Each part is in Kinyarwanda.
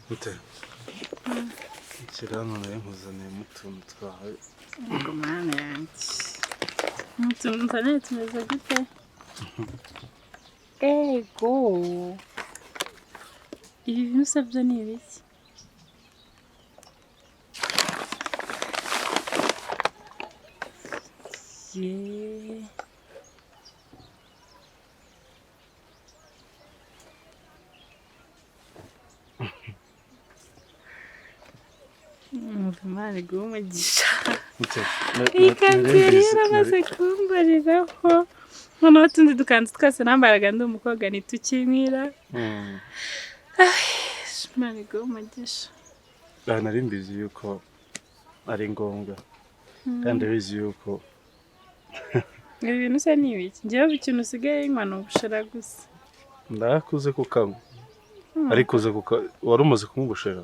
Mute. Ikirano nayo nkuzaniye mutuntu twawe. Ngo mana yanjye. Mutuntu nzaniye tumeze gute? Ego. Ibi bintu se byo ni ibiki? Yeah. Muvimana umugisha. Ikanteri yaramaze kumbariraho. Noneho tundi dukanzu twose nambaraga ndi umukobwa ntitukimira. Mani umugisha. Nari mbizi yuko ari ngombwa. Kandi bizi yuko ibi bintu se ni ibiki? Njyewe ikintu usigaye inywa ni ubushera gusa. Ndakuze kukanywa. Ariko uze wari umaze kumubushera.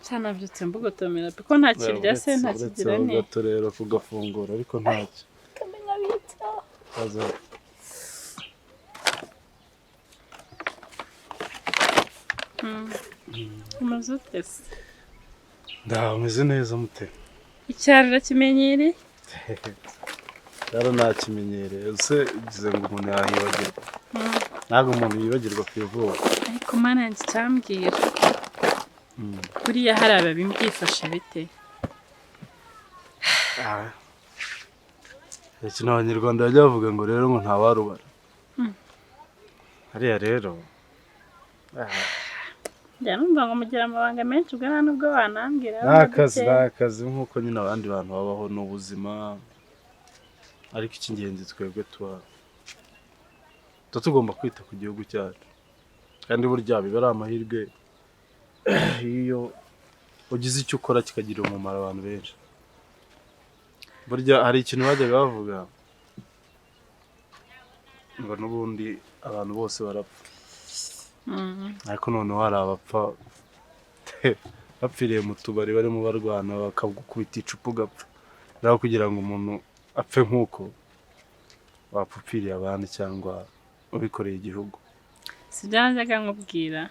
Cyane byutse mbugotomera kuko nta kirya se nta kigira ne. Gato rero kugafungura ariko ntacyo. Kamenya bita. Aza. Umazutese. Ndameze neza mute. Icyarira kimenyere. Rero nakimenyereye use gize ngo umuntu yahibagirwa. Ntabwo umuntu yibagirwa kwivuga. Ariko mana yanjye cyambwira. Kuriya hari ababimbwifashe bite? Ikintu abanyarwanda bajya bavuga ngo rero ngo ntawarubara. Hariya rero numva ngo mugira amabanga menshi ubwo nta nubwo wanambwira. Nakazi nk'uko nyine abandi bantu babaho n'ubuzima. Ariko icy'ingenzi twebwe tugomba kwita ku gihugu cyacu. Kandi burya biba ari amahirwe iyo ugize icyo ukora kikagirira umumaro abantu benshi. Burya hari ikintu bajyaga bavuga ngo n'ubundi abantu bose barapfa. Ariko noneho hari abapfa bapfiriye mu tubari barimo barwana bakagukubita icupa ugapfa. Naho kugira ngo umuntu apfe nk'uko wapfupfiriye abandi cyangwa ubikoreye igihugu. Sibyanjyaga nkubwira.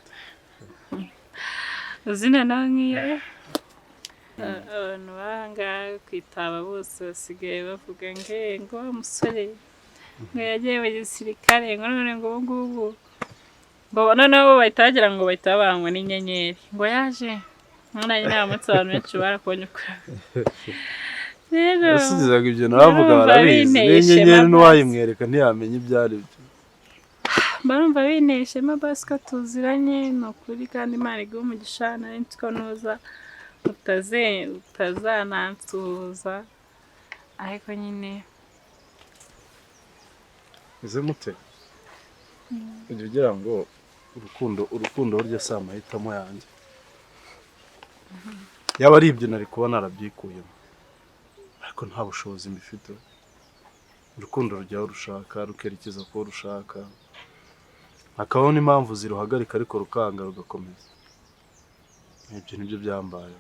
Uzina nawe nk'iyo abantu bahanga kwitaba bose basigaye bavuga ngo umusore ngo yagiye mu gisirikare ngo none ngo ubu ngo noneho bahita bagira ngo bahita bangwa n'inyenyeri ngo yaje none nta munsi abantu benshi barakubonye ukora. Rero yasigizaga ibyo nabavuga barabizi n'inyenyeri n'uwayimwereka ntiyamenye ibyo ari byo. Barumva bineshema basika tuziranye no kuri kandi Imana iguha umugisha nari nziko noza utazanansuhuza ariko nyine ize mute ujye ugira ngo urukundo burya si amahitamo yanjye. Yaba ari ibyo nari kuba narabyikuyemo ariko nta bushobozi mbifite. Urukundo rujyaho rushaka rukerekeza ko rushaka hakabaho n'impamvu ziruhagarika ariko rukanga rugakomeza. Ibyo nibyo byambaye.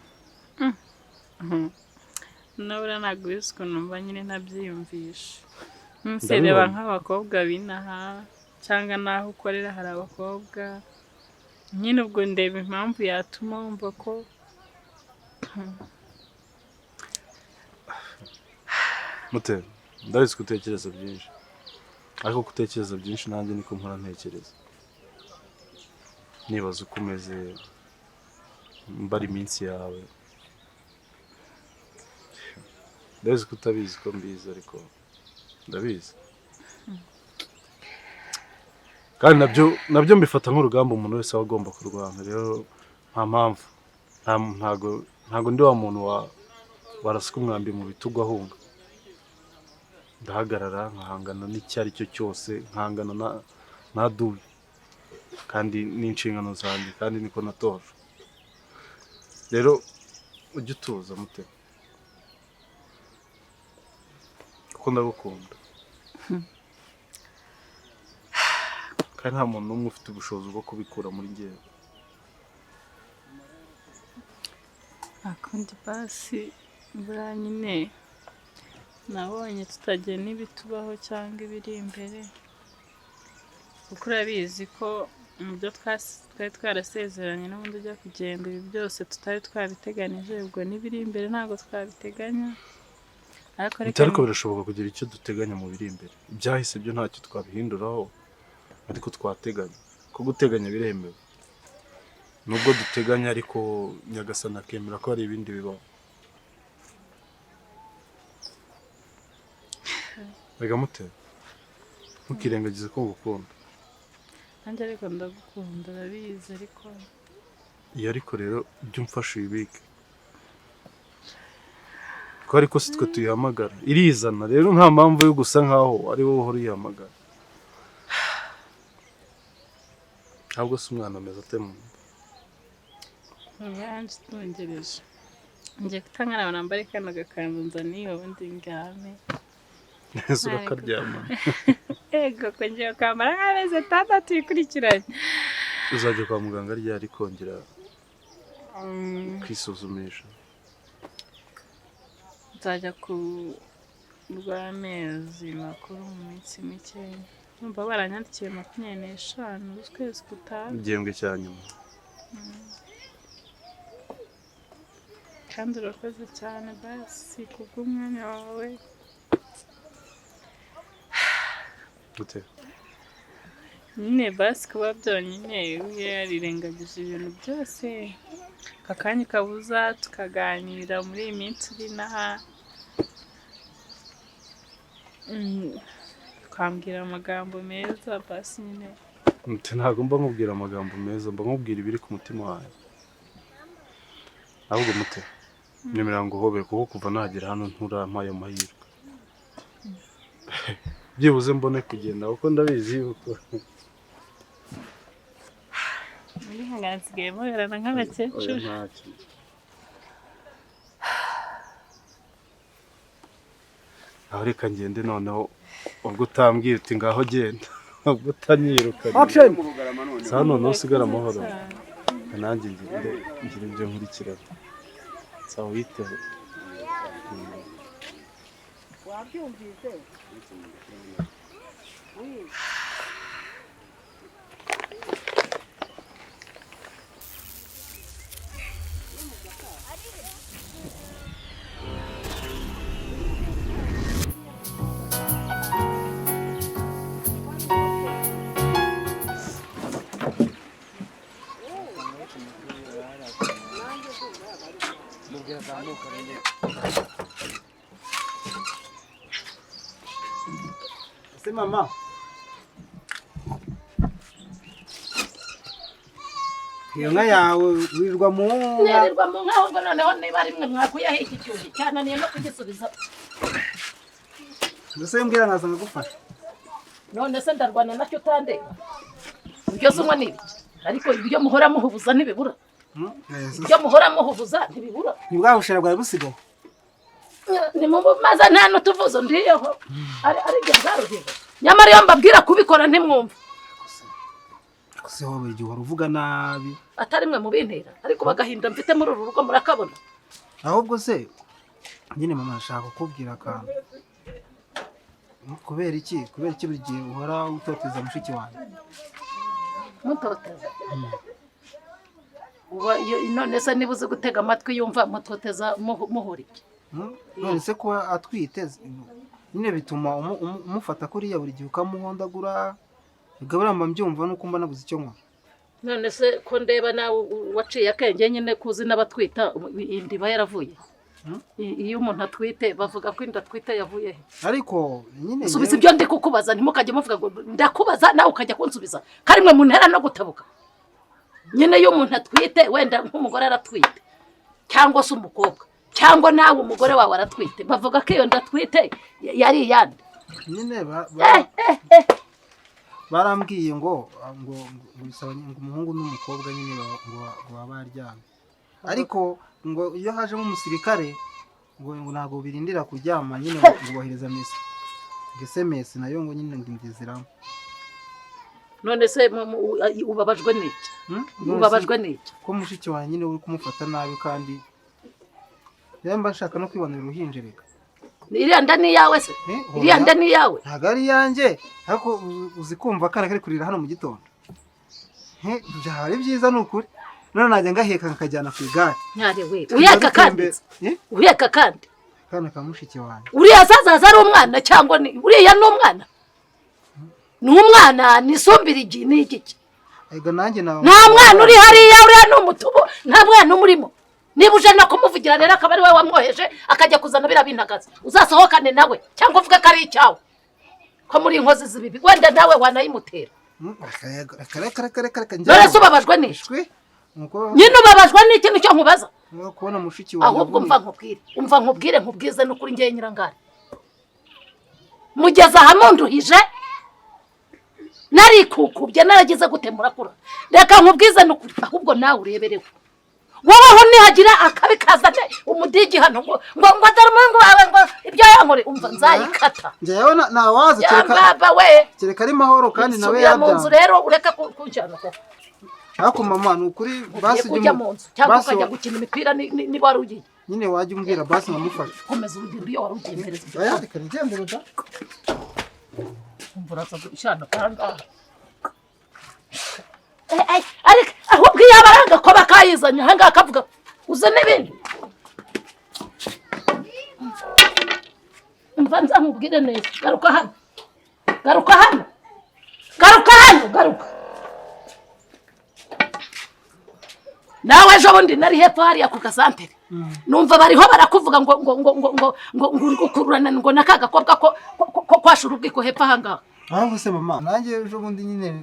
Nabura ntabwo bizi ukuntu numva nyine ntabyiyumvisha. Nsereba nk'abakobwa binaha cyangwa naho ukorera hari abakobwa nyine ubwo ndeba impamvu yatuma wumva ko mute ndabizi gutekereza byinshi ariko gutekereza byinshi nanjye niko nkora ntekereza. Nibaza uko umeze mbara iminsi yawe. Ndabizi ko utabizi ko mbizi ariko ndabizi. Kandi nabyo mbifata nk'urugamba umuntu wese aba agomba kurwana. Rero nta mpamvu ntago ndi wa muntu warasuka umwambi mu bitugu ahunga. Ndahagarara nkahangana n'icyo ari cyo cyose nkahangana na dubi kandi n'inshingano zanjye kandi niko natoje. Rero ujye utuza mute kuko ndagukunda kandi nta muntu n'umwe ufite ubushobozi bwo kubikura muri njyewe. akundi basi buriya nyine nabonye tutagena ibitubaho cyangwa ibiri imbere kuko urabizi ko ibyo twari twarasezeranye n'ubundi ujya kugenda, ibi byose tutari twabiteganije, ubwo n'ibiri imbere ntabwo twabiteganya, ariko birashoboka kugira icyo duteganya mu biri imbere. Ibyahise byo ntacyo twabihinduraho, ariko twateganya ko guteganya biremewe. Nubwo duteganya ariko Nyagasani akemera ko hari ibindi bibaho. Rega mute, ntukirengagize ko ngukunda. Nanjye ariko ndagukunda, urabizi, ariko iyo ariko rero ibyo umfasha ubibike, ko ariko si twe tuyihamagara, irizana. Rero nta mpamvu yo gusa nkaho ari wowe uhora uyihamagara. Ntabwo se umwana ameze ate mu nda? Ubanza utungereje, ngiye kutangaraba nambare kano gakanzu nzaniye ubundi ndyame. Neza urakaryama. Ego ko ngiye kwambara nk'amezi 6 yikurikiranye. Uzajya kwa muganga ryari kongera kwisuzumisha? Nzajya ku rw'amezi makuru mu minsi mike. Numva baranyandikiye 25 z'ukwezi gutaha. Igihembwe cya nyuma. Kandi urakoze cyane basi kubw'umwanya wawe. Gute? Nyine basi kuba byonyine yarirengagije ibintu byose, kakanya kabuza tukaganira muri iyi minsi iri naha, ukambwira amagambo meza basi nyine. Ntabwo mba nkubwira amagambo meza, mba nkubwira ibiri ku mutima wawe. Ahubwo mute, nemera ngo uhobere kuko kuva nagera hano nturampaye amahirwe. Byibuze mbone kugenda kuko ndabizi yuko nsigaye muberana nk'abakecuru. Aho reka ngende noneho, ubwo utambwira uti ngaho genda, ubwo utanyirukanye. Sa noneho usigara amahoro, nanjye ngire ibyo nkurikirana. Sawa witeho. Wabyumvise? Ese mama, iyo nka yawe wirirwa mu nka? Nirirwa mu nka, ahubwo noneho niba rimwe mwakuyeho iki cyuzi cyananiye no kugisubiza. Mbese mbwira nkaza nkagufasha. None se ndarwana nacyo utandeba. Ibyo sunywa ni ibiki? Ariko ibyo muhora muhubuza ntibibura. Ibyo muhora muhubuza ntibibura. Ni bwa bushera bwawe busigaye? Ni mu maza nta n'utuvuzo ndiyeho. Ari ibyo bwaruhiwe. Nyamara iyo mbabwira kubikora ntimwumva. Kose wowe igihe uhora uvuga nabi. Atari mwe mubintera, ariko bagahinda mfite muri uru rugo murakabona. Ahubwo se nyine mama ashaka kukubwira akantu. Kubera iki buri gihe uhora utoteza mushiki wanjye? Mutoteza? None se niba uzi gutega amatwi yumva mutoteza muhora iki? None se kuba atwiteze nyine bituma umufata kuriya buri gihe ukamuhondagura, bigabura mbyumva nuko mba nabuze icyo nkora. None se ko ndeba nawe waciye akenge nyine kuzi n'abatwita indiba yaravuye. Iyo umuntu atwite bavuga ko inda atwite yavuye he? Ariko nyine subiza ibyo ndi kukubaza, ntimukajye muvuga ngo ndakubaza nawe ukajya kunsubiza. Karimwe mu ntera no gutabuka. Nyine iyo umuntu atwite wenda nk'umugore aratwite cyangwa se umukobwa cyangwa nawe umugore wawe aratwite, bavuga ko iyo ndatwite yari yandi. Nyine barambwiye ngo bisaba ngo umuhungu n'umukobwa nyine ngo babaryamye. Ariko ngo iyo hajemo umusirikare ngo ntabwo birindira kuryama, nyine ngo bohereza message. SMS nayo ngo nyine ngindiziramo. None se ubabajwe n'iki? Ubabajwe n'iki? Ko mushiki wanjye nyine uri kumufata nabi kandi yamba nshaka no kwibonera uruhinje reka. Iriya nda ni yawe se? Iriya nda ni yawe? Ntago ari yanjye, ariko uzi kumva kana kari kurira hano mu gitondo. byari byiza nukuri none najya ngaheka nkajyana ku igare nyare we uyeka kandi uyeka kandi kana kamushiki wanjye uriya zazaza ari umwana cyangwa uriya ni umwana ni isombirigi ni igiki ego nanjye nawe nta mwana uri hariya uriya ni umutubu nta mwana umurimo niba uje no kumuvugira rero akaba ari we wamwoheje akajya kuzana biriya bintagaza uzasohokane nawe cyangwa uvuga ko ari icyawe ko muri inkozi z'ibibi wenda nawe wanayimutera dore se ubabajwe n'ishwi nyine ubabajwe n'ikintu cyo nkubaza kubona mushiki wawe ahubwo umva nkubwire nkubwize n'ukuri ngiye nyirangara mugeza ahamunduhije narikukubye naragize gute murakura reka nkubwize n'ukuri ahubwo nawe ureberewe wowe nihagira akabi kazane umudigi hano ngo dore umuntu wawe ngo ibyo yankore umva nzayikata njyewe nawaza kereka ari mahoro kandi nawe yabyanga mu nzu rero ureka kunjyana ko ariko mama ni ukuri basi ujya mu nzu cyangwa ukajya gukina imipira niba wari ugiye nyine wajya umbwira basi nkamufasha komeza urugendo iyo wari ugiye mpereza reka nigendere da umva uraza gushana kangaha ariko ahubwo iyo abaranga ko bakayizanye ahangaha akavuga uze n'ibindi umva nza nkubwire neza garuka hano nawe ejo bundi nari hepfo hariya ku gasantere numva bariho barakuvuga ngo ukururana ngo nakagakobwa ko kwashura ubwiko hepfo ahangaha ahubwo se mama nanjye ejo bundi nyine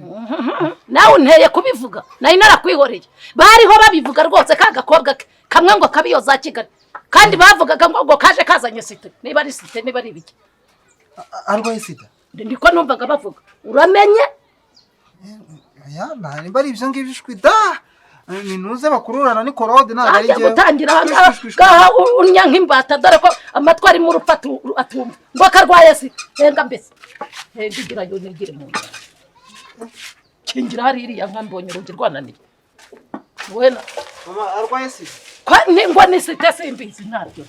nawe unteye kubivuga nari narakwihoreye bariho babivuga rwose kagakobwa kamwe ngo kabiyo za Kigali kandi bavugaga ngo kaje kazanye site niba ari site niba ari ibiki arwaye sida ndiko numvaga bavuga uramenye ya nari bari ibyo ngibyo shwida minuze bakururana ni korode ntabwo ari njye gutangira ngaha unya nk'imbata dore ko amatwari mu rupatu atumva ngo akarwaye sida henga mbese ndigira yo nigire mu kingira hari iriya nkambonye urugi rwananiye wena mama arwaye sida ngo ni site simbizi ntabyo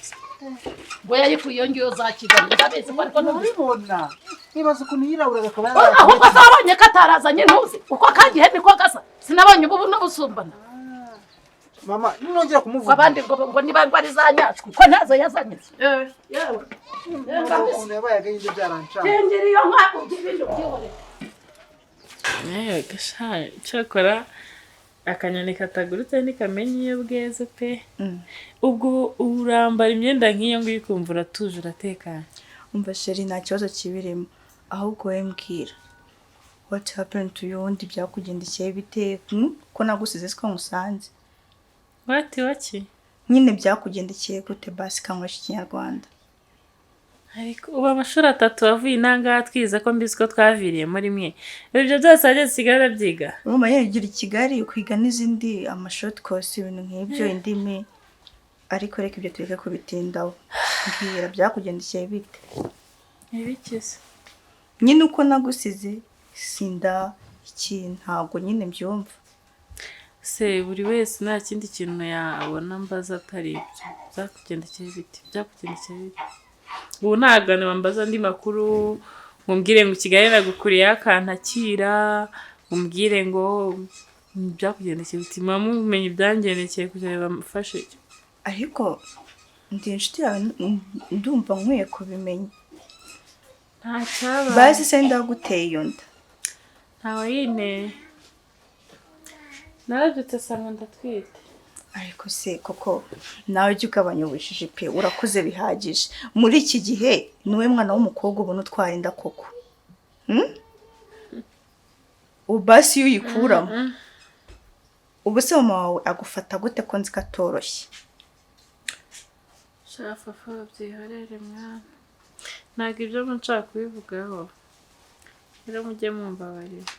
ngo yayikuye ngiyo za Kigali ndabizi ko ariko ntubibona nibaza ukuntu yirabura akaba ahubwo zabonye katarazanye ntuzi uko kagihe niko gasa sinabonye ubu n'ubusumbana mama nongera kumuvuga abandi ngo niba ngo ari za NYAXO ko ntazo yazanye yewe umuntu yabaye Agahinda byaranshaka tengera iyo nkako ibintu byihore gasha cyakora akanyoni katagurutse ntikamenye iyo bweze pe ubwo urambara imyenda nk'iyo ngiyo ukumva uratuje uratekanye umva sheri nta kibazo kibirimo ahubwo we mbwira what happened to you undi byakugendekeye bite ko nagusize siko musanze waki nyine byakugendekeye gute basi kanywesha ikinyarwanda ariko ubu amashuri 3 wavuye inanga twiza ko mbizi ko twaviriye muri mwe ibyo byose ageze Kigali byiga urumva yeye ugira Kigali ukwiga n'izindi amashort course ibintu nk'ibyo indimi ariko reka ibyo tureke kubitindaho mbwira byakugendekeye bite ibikize nyine uko nagusize sinda iki ntabwo nyine mbyumva se buri wese nta kindi kintu yabona mbaza atari ibyo byakugendekeye bite ubu ntagane wambaza andi makuru mumbwire ngo Kigali nagukuriye akantakira mumbwire ngo byakugendekeye bite mumenye ibyangendekeye kugira bamufashe ariko ndi inshuti yawe ndumva nkwiye kubimenya nta cyaba basi se ndaguteye iyo nda ntawe yinteye narabyutse sanga ndatwite ariko se koko nawe jya ugabanya ubujiji pe urakuze bihagije muri iki gihe niwe mwana w'umukobwa ubona utwara inda koko ubu basi iyo uyikuramo ubu se mama wawe agufata gute ko nzi ko atoroshye shafafa byihorere mwana ntabwo ibyo nshaka kubivugaho rero mujye mumbabarira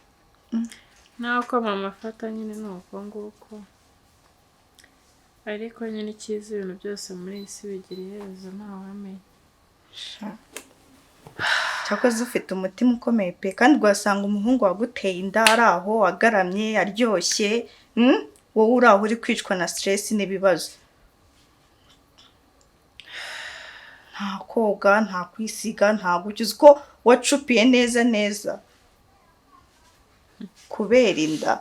nawe ko mama afata nyine nuko nguko ariko nyine icyiza ibintu byose muri iyi si bigira iherezo ntawamenya cyakoze ufite umutima ukomeye pe kandi ugasanga umuhungu waguteye inda ari aho agaramye aryoshye wowe uri aho uri kwicwa na stress n'ibibazo nta koga nta kwisiga nta gukiza uko wacupiye neza kubera inda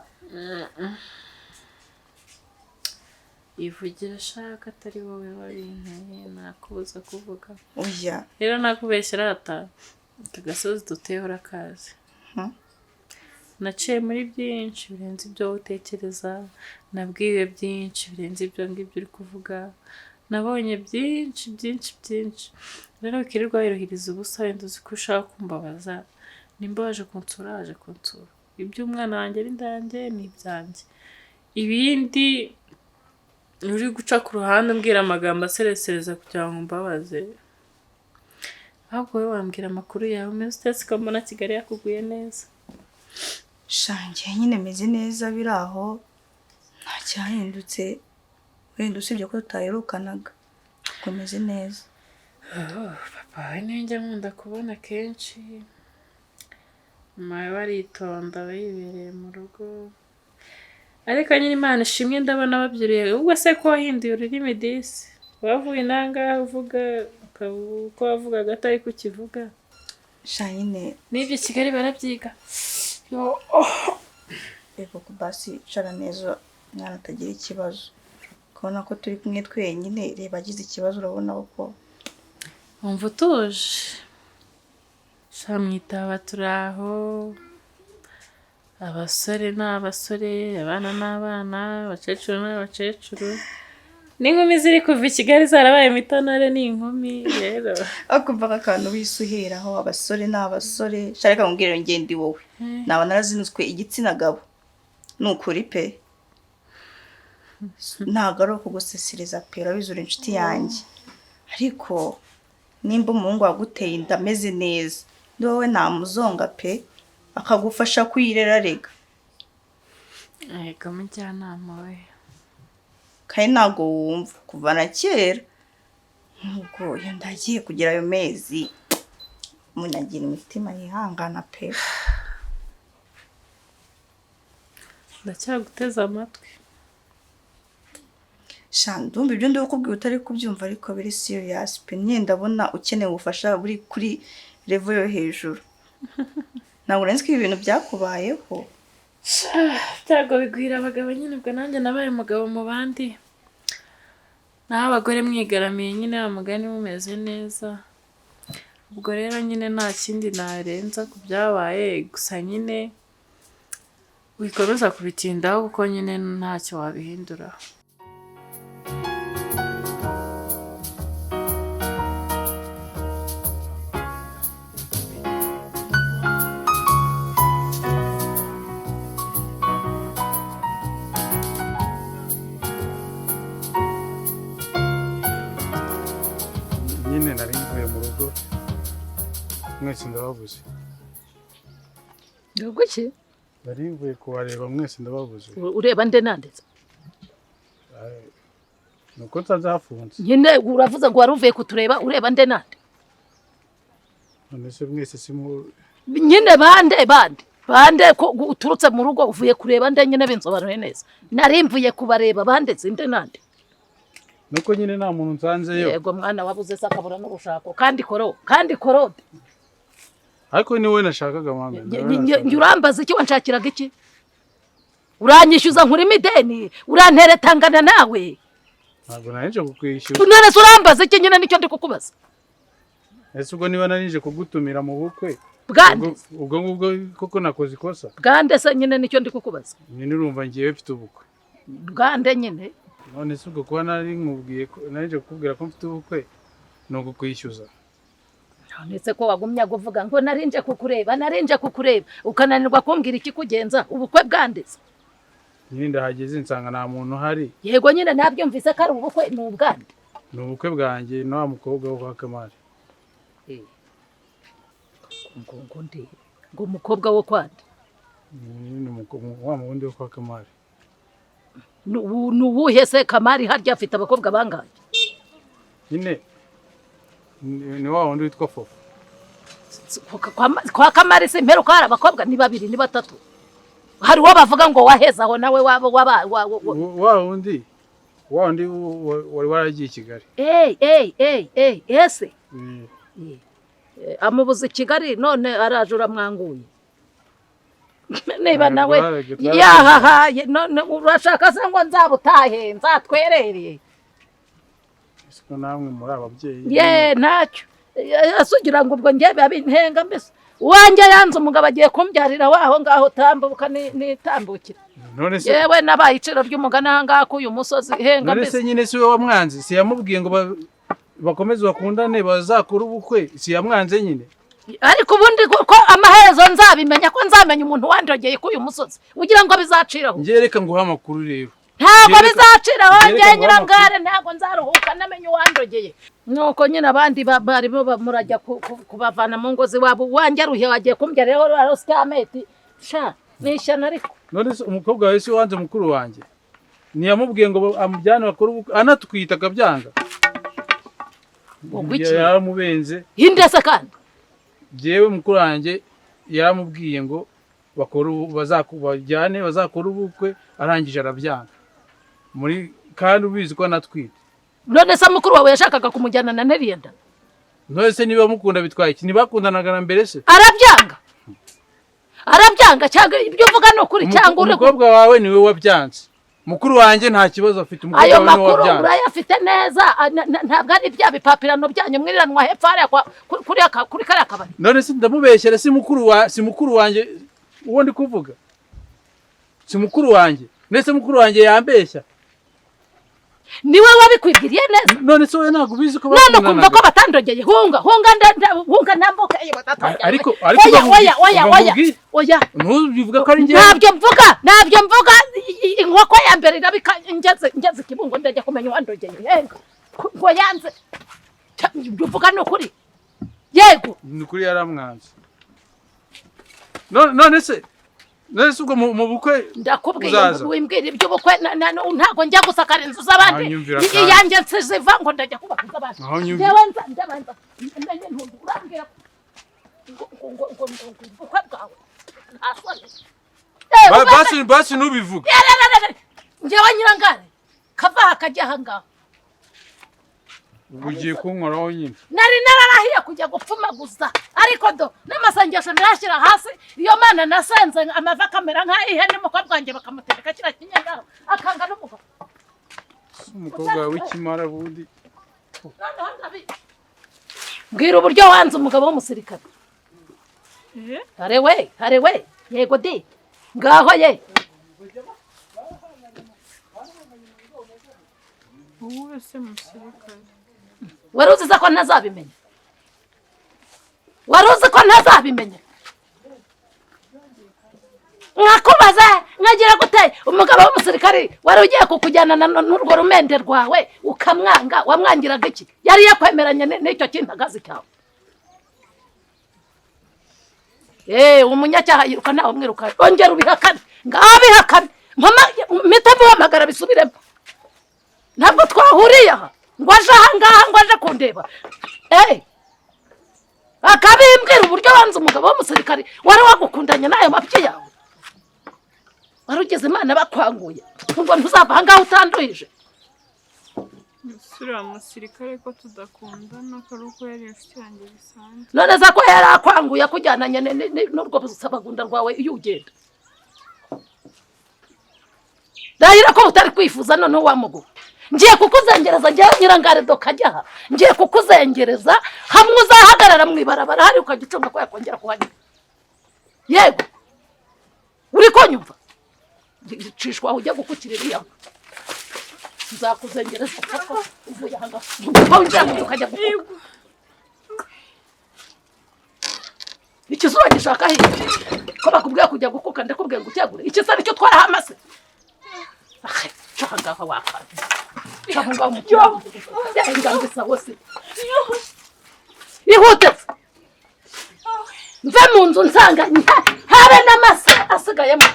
ivugira shaka atari wowe wabinteye nakubuza kuvuga oya rero nakubeshyera ata agasozi duteyeho urakazi naciye muri byinshi birenze ibyo utekereza nabwiwe byinshi birenze ibyo ngibyo uri kuvuga nabonye byinshi rero ukirirwa wiruhiriza ubusa wenda uzi ko ushaka kumbabaza nimba waje kunsura iby'umwana wanjye ari ndanjye ni ibyanjye ibindi uri guca ku ruhande umbwira amagambo aseresereza kugira ngo mbabaze ahubwo wowe wambwira amakuru yawe umeze utetse ukabona Kigali yakuguye neza shange nyine meze neza biri aho nta cyahindutse wenda usibye ko tutaherukanaga komeze neza papa niyo njya nkunda kubona kenshi mama baritonda bibereye mu rugo ariko nyine Imana ishimwe ndabona babyuriye ubwo se ko wahinduye ururimi disi wavuye inanga uvuga ko wavugaga atari kukivuga shanyine n'ibyo Kigali barabyiga ego kubasi cara neza mwana atagira ikibazo kubona ko turi kumwe twenyine reba agize ikibazo urabona ko umva utuje shamwitaba turaho abasore n'abasore abana n'abana abakecuru n'abakecuru n'inkumi ziri kuva i Kigali zarabaye mitonore n'inkumi rero akumva akantu wisuheraho abasore n'abasore shareka ngubwire ngende wowe naba narazinuzwe igitsina gabo nukuri pe nagaro kugusesereza pe urabizura inshuti yanjye ariko nimba umuhungu waguteye inda ameze neza ndi wowe namuzonga pe akagufasha kwirera rega ego mujyanama we kandi ntago wumva kuva na kera nubwo iyo ndagiye kugira ayo mezi munagira imitima yihangana pe ndacyaguteza amatwi ndumva ibyo ndi kukubwira utari kubyumva ariko biri serious pe nyine ndabona ukeneye ubufasha buri kuri level yo hejuru ntabwo urenze ko ibintu byakubayeho byago bigwira abagabo nyine ubwo nanjye nabaye umugabo mu bandi naho abagore mwigaramiye nyine amagani mumeze neza ubwo rero nyine nta kindi narenza ku byabaye gusa nyine wikomeza kubitindaho kuko nyine ntacyo wabihindura nyine nari mvuye mu rugo mwese ndababuze Nguki? nari mvuye kubareba mwese ndababuze Ureba nde nandetse? nuko ntazafunze Nyine uravuze ngo waruvuye kutureba ureba nde nande? none se mwese simu Nyine bande ko uturutse mu rugo uvuye kureba nde nyine binsobanuye neza. Nari mvuye kubareba bande zinde nande? nuko nyine nta muntu nsanzeyo Yego mwana wabuze sakabura no gushaka kandi korode ariko ni wowe nashakaga mama urambaza iki wanshakiraga iki uranyishyuza nkuri mideni uranteretangana nawe ntabwo narinje kukwishyura none se urambaza iki nyine nicyo ndi kukubaza ese ubwo niba narinje kugutumira mu bukwe bwande ubwo ngubwo koko nakoze ikosa bwande se nyine nicyo ndi kukubaza nyine urumva ngiye mfite ubukwe bwande nyine none se ubwo kuba narinje kukubwira ko mfite ubukwe ni ugukwishyuza none se ko wagumya kuvuga ngo narinje kukureba ukananirwa kumbwira iki kugenza ubukwe bwandeze nyine ndahageze nsanga nta muntu uhari yego nyine nabyumvise ko ari ubukwe ni ubwande ni ubukwe bwanjye na wa mukobwa wo kwa Kamari ngo umukobwa wo kwande wa mundi wo kwa Kamari nuwuhe se Kamari harya afite abakobwa bangahe nyine ni wa wundi witwa Fofo kwa Kamari se mpero hari abakobwa ni babiri ni batatu hari uwo bavuga ngo waheza aho nawe wa wundi wari waragiye i Kigali ese amubuze i Kigali none araje uramwanguye niba nawe yahahaye none urashaka se ngo nzabutahe nzatwerereye siko namwe muri ababyeyi ye ntacyo asugira ngo ubwo ngiye babintenga mbese wanjye yanze umugabo agiye kumbyarira waho ngaho tambuka nitambukira none se yewe nabaye iciro ry'umugana ngaha ku uyu musozi henga mbese nyine si we wamwanze si yamubwiye ngo bakomeze bakundane bazakora ubukwe si yamwanze nyine ariko ubundi ko amaherezo nzabimenya ko nzamenya umuntu wandogeye ku uyu musozi ugira ngo bizaciraho ngiye reka nguha amakuru rero ntabwo bizaciraho ngiye nyirangare ntabwo nzaruhuka namenye uwandogeye nuko nyine abandi bari bo murajya kubavana mu ngo ziwabo wanjye aruhe wagiye kumbya rero rosikameti sha nishyana ariko none se umukobwa wawe si wanze mukuru wanjye ntiyamubwiye ngo amujyane bakora ubukwe anatwita akabyanga yaramubenze hindese kandi jewe mukuru wanjye yaramubwiye ngo bajyane bazakora ubukwe arangije arabyanga muri kandi ubizi ko anatwite none se mukuru wawe yashakaga kumujyana na Neriyenda none se niba mukunda bitwaye iki ntibakundanaga na mbere se arabyanga cyangwa ibyo uvuga ni ukuri cyangwa umukobwa wawe niwe wabyanze mukuru wanjye nta kibazo afite umukobwa wawe niwe wabyanze ayo makuru urayafite neza ntabwo ari bya bipapirano byanyu mwiriranwa hepfo hariya kuri kariya kabari none se ndamubeshyera si mukuru wanjye uwo ndi kuvuga si mukuru wanjye ndetse mukuru wanjye yambeshya niwe wabikwibwiriye neza none se wowe ntabwo ubizi ko none kumva ko batandogeye hunga nambuka ariko oya ntubivuga ko ari njye ntabyo mvuga inkoko ya mbere irabika ngeze ikibungo ndajya kumenya uwandogeye ngo yanze uvuga ni ukuri yego ni ukuri yaramwanze none se ubwo mu bukwe ndakubwiye wimbwira iby'ubukwe ntabwo njya gusakara inzu z'abandi iyanjye nsiziva ngo ndajya kubaka iz'abandi njyewe ndabanza ndenye ntundu urambwira ngo ubukwe bwawe basi nubivuga njyewe nyirangare kava hakajya aha ngaho ugiye kunkoraho nyine nari nararahiye kujya gupfumaguza ariko n'amasengesho ndayashyira hasi iyo mana nasenze amava akamera nk'ay'ihene umukobwa wanjye bakamutereka kiriya kinyengaho akanga n'umugabo umukobwa wawe w'ikimara bundi mbwira uburyo wanze umugabo w'umusirikare hare we yego di ngaho ye wowe se musirikare wari uzi ko ntazabimenya nkakubaza nkagira gute umugabo w'umusirikare wari ugiye kukujyana n'urwo rumende rwawe ukamwanga wamwangiraga iki yari yakwemeranya n'icyo kintagazi cyawe umunyacyaha yiruka ntawe umwiruka ongera ubihakane ngaho bihakane mpita muhamagara bisubiremo ntabwo twahuriye aha ngo aje aha ngaha ngo aje kundeba akabimbwira uburyo wanze umugabo w'umusirikare wari wagukundanye n'ayo mabyi yawe wari ugeze imana bakwanguye ngo ntuzava aha ngaha utanduhije uriya musirikare ko tudakundana ko ari uko yari inshuti yanjye bisanzwe none za ko yari akwanguye akujyananye n'urwo busabagunda rwawe iyo ugenda ndahira ko utari kwifuza noneho wamuguha ngiye kukuzengereza njyewe nyirangare dokajyaha ngiye kukuzengereza hamwe uzahagarara mu ibarabara hari ukagicunga ko yakongera kuhanyura yego uri konyumva cishwa ujya gukukira iriya nzakuzengereza kuko uvuye aha ngaha ujya mu ukajya gukuka ikizura gishaka hirya ko bakubwiye kujya gukuka ndakubwiye ngo ucyagure ikisa nicyo twaraha amase ngaha wakana cyangwa mu cyo yangambisa hose ihutse mve mu nzu nsanganye habe n'amase asigayemo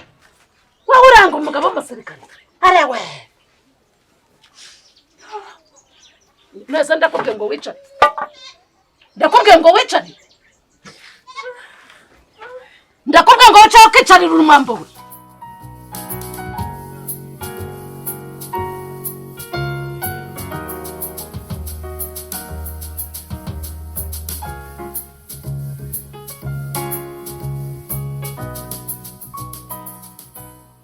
wowe uranga umugabo w'umusirikare arewe neza ndakubwiye ngo wicare ndakubwiye ngo wicare ukicarira urumambo we